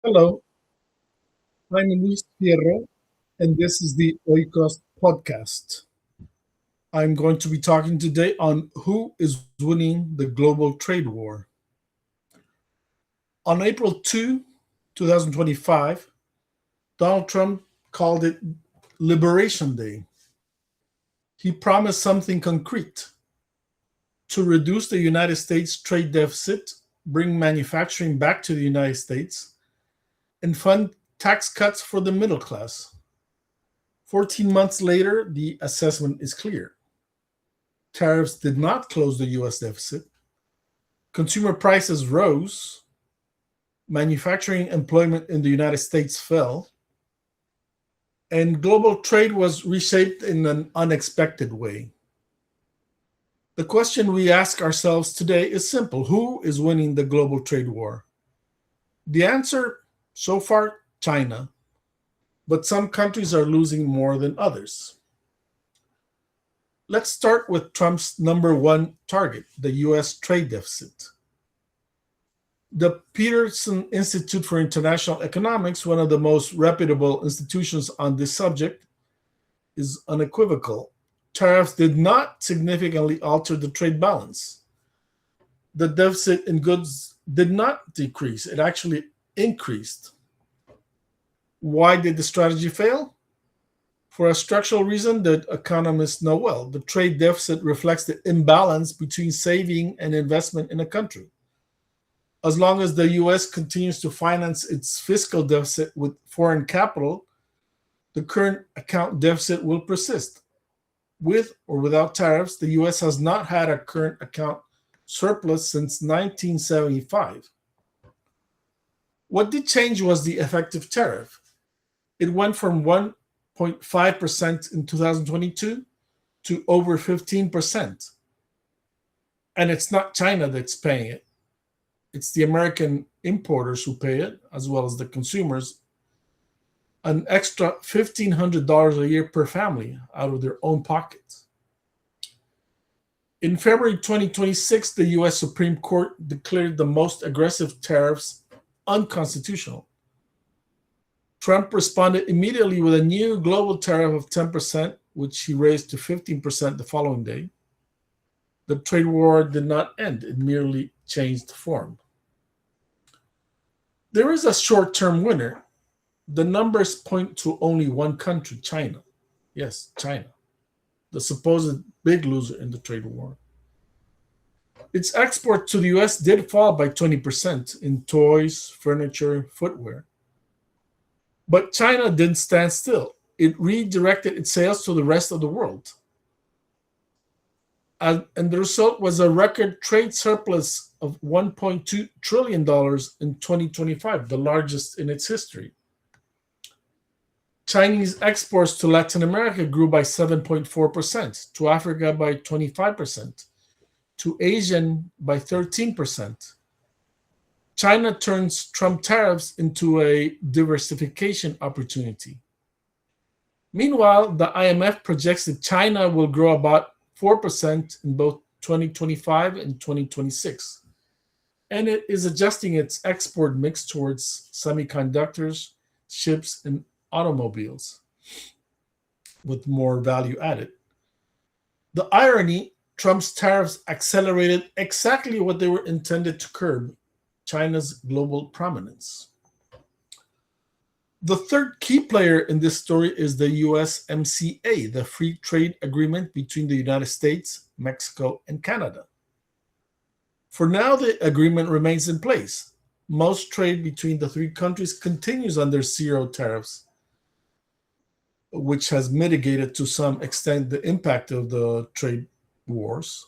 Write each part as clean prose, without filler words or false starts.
Hello, I'm Luis Fierro, and this is the Oikos podcast. I'm going to be talking today on who is winning the global trade war. On April 2, 2025, Donald Trump called it Liberation Day. He promised something concrete to reduce the United States trade deficit, bring manufacturing back to the United States, and fund tax cuts for the middle class. 14 months later, the assessment is clear. Tariffs did not close the US deficit. Consumer prices rose. Manufacturing employment in the United States fell. And global trade was reshaped in an unexpected way. The question we ask ourselves today is simple: who is winning the global trade war? The answer so far, China. But some countries are losing more than others. Let's start with Trump's number one target, the US trade deficit. The Peterson Institute for International Economics, one of the most reputable institutions on this subject, is unequivocal. Tariffs did not significantly alter the trade balance. The deficit in goods did not decrease, it actually increased. Why did the strategy fail? For a structural reason that economists know well. The trade deficit reflects the imbalance between saving and investment in a country. As long as the US continues to finance its fiscal deficit with foreign capital, the current account deficit will persist. With or without tariffs, the US has not had a current account surplus since 1975. What did change was the effective tariff. It went from 1.5% in 2022 to over 15%. And it's not China that's paying it. It's the American importers who pay it, as well as the consumers, an extra $1,500 a year per family out of their own pockets. In February 2026, the US Supreme Court declared the most aggressive tariffs unconstitutional. Trump responded immediately with a new global tariff of 10%, which he raised to 15% the following day. The trade war did not end, it merely changed form. There is a short term winner. The numbers point to only one country, China. Yes, China, the supposed big loser in the trade war. Its export to the US did fall by 20% in toys, furniture, footwear. But China didn't stand still. It redirected its sales to the rest of the world. And the result was a record trade surplus of $1.2 trillion in 2025, the largest in its history. Chinese exports to Latin America grew by 7.4%, to Africa by 25%, to Asian by 13%. China turns Trump tariffs into a diversification opportunity. Meanwhile, the IMF projects that China will grow about 4% in both 2025 and 2026, and it is adjusting its export mix towards semiconductors, chips, and automobiles with more value added. The irony: Trump's tariffs accelerated exactly what they were intended to curb: China's global prominence. The third key player in this story is the USMCA, the free trade agreement between the United States, Mexico, and Canada. For now, the agreement remains in place. Most trade between the three countries continues under zero tariffs, which has mitigated to some extent the impact of the trade wars.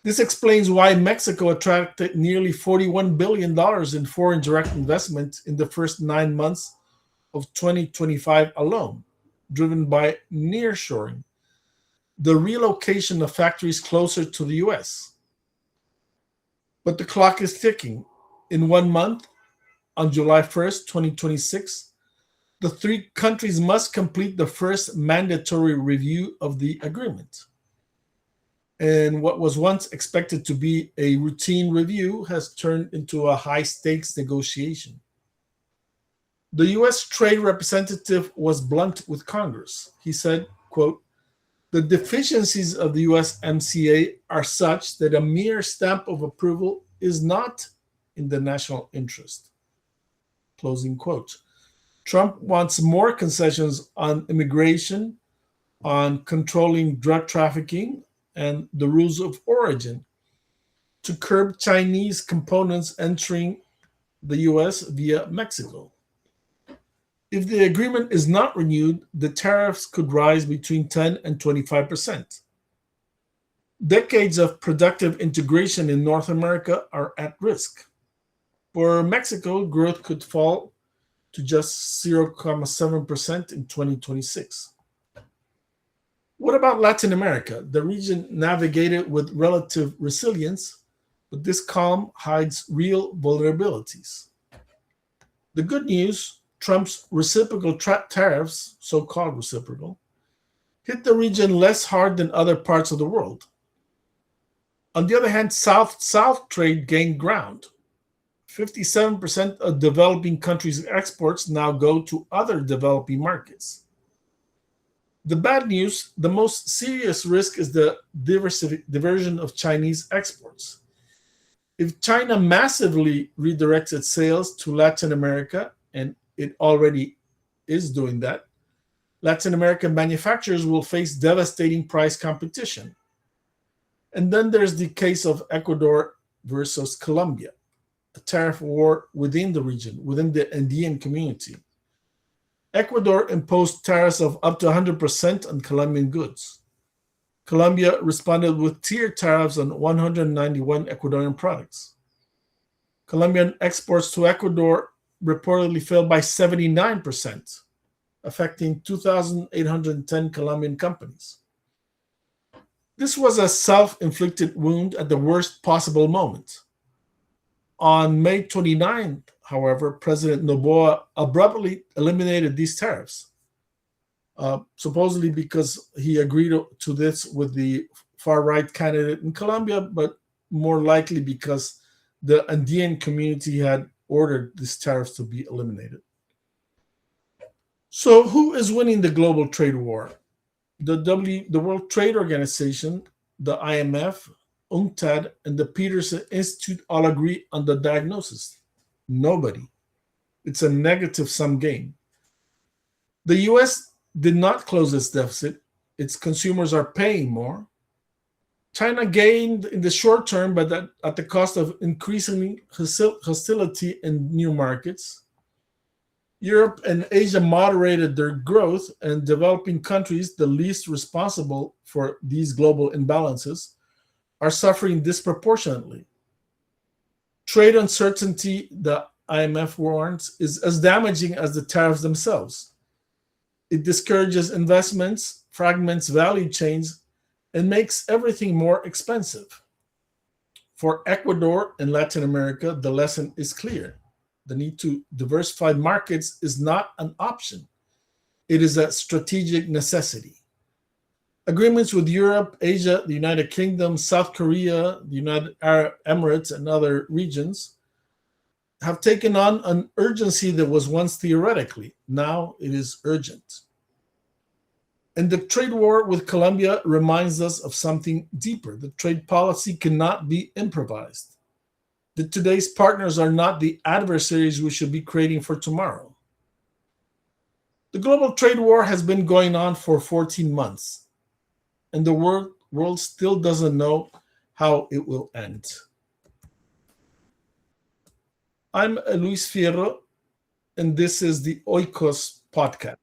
This explains why Mexico attracted nearly $41 billion in foreign direct investment in the first 9 months of 2025 alone, driven by nearshoring, the relocation of factories closer to the US. But the clock is ticking. In 1 month, on July 1st, 2026, the three countries must complete the first mandatory review of the agreement. And what was once expected to be a routine review has turned into a high stakes negotiation. The U.S. Trade Representative was blunt with Congress. He said, quote, "The deficiencies of the USMCA are such that a mere stamp of approval is not in the national interest." Closing quote. Trump wants more concessions on immigration, on controlling drug trafficking, and the rules of origin to curb Chinese components entering the US via Mexico. If the agreement is not renewed, the tariffs could rise between 10 and 25%. Decades of productive integration in North America are at risk. For Mexico, growth could fall to just 0.7% in 2026. What about Latin America? The region navigated with relative resilience, but this calm hides real vulnerabilities. The good news: Trump's reciprocal tariffs, so-called reciprocal, hit the region less hard than other parts of the world. On the other hand, South-South trade gained ground. 57% of developing countries' exports now go to other developing markets. The bad news: the most serious risk is the diversion of Chinese exports. If China massively redirects its sales to Latin America, and it already is doing that, Latin American manufacturers will face devastating price competition. And then there's the case of Ecuador versus Colombia, a tariff war within the region, within the Andean community. Ecuador imposed tariffs of up to 100% on Colombian goods. Colombia responded with tiered tariffs on 191 Ecuadorian products. Colombian exports to Ecuador reportedly fell by 79%, affecting 2,810 Colombian companies. This was a self-inflicted wound at the worst possible moment. On May 29th, however, President Noboa abruptly eliminated these tariffs, supposedly because he agreed to this with the far-right candidate in Colombia, but more likely because the Andean community had ordered these tariffs to be eliminated. So who is winning the global trade war? The World Trade Organization, the IMF, UNCTAD, and the Peterson Institute all agree on the diagnosis. Nobody. It's a negative-sum game. The US did not close its deficit. Its consumers are paying more. China gained in the short term, but at the cost of increasing hostility in new markets. Europe and Asia moderated their growth, and developing countries, the least responsible for these global imbalances, are suffering disproportionately. Trade uncertainty, the IMF warns, is as damaging as the tariffs themselves. It discourages investments, fragments value chains, and makes everything more expensive. For Ecuador and Latin America, the lesson is clear. The need to diversify markets is not an option. It is a strategic necessity. Agreements with Europe, Asia, the United Kingdom, South Korea, the United Arab Emirates, and other regions have taken on an urgency that was once theoretically. Now it is urgent. And the trade war with Colombia reminds us of something deeper. The trade policy cannot be improvised. Today's partners are not the adversaries we should be creating for tomorrow. The global trade war has been going on for 14 months, and the world still doesn't know how it will end. I'm Luis Fierro, and this is the Oikos podcast.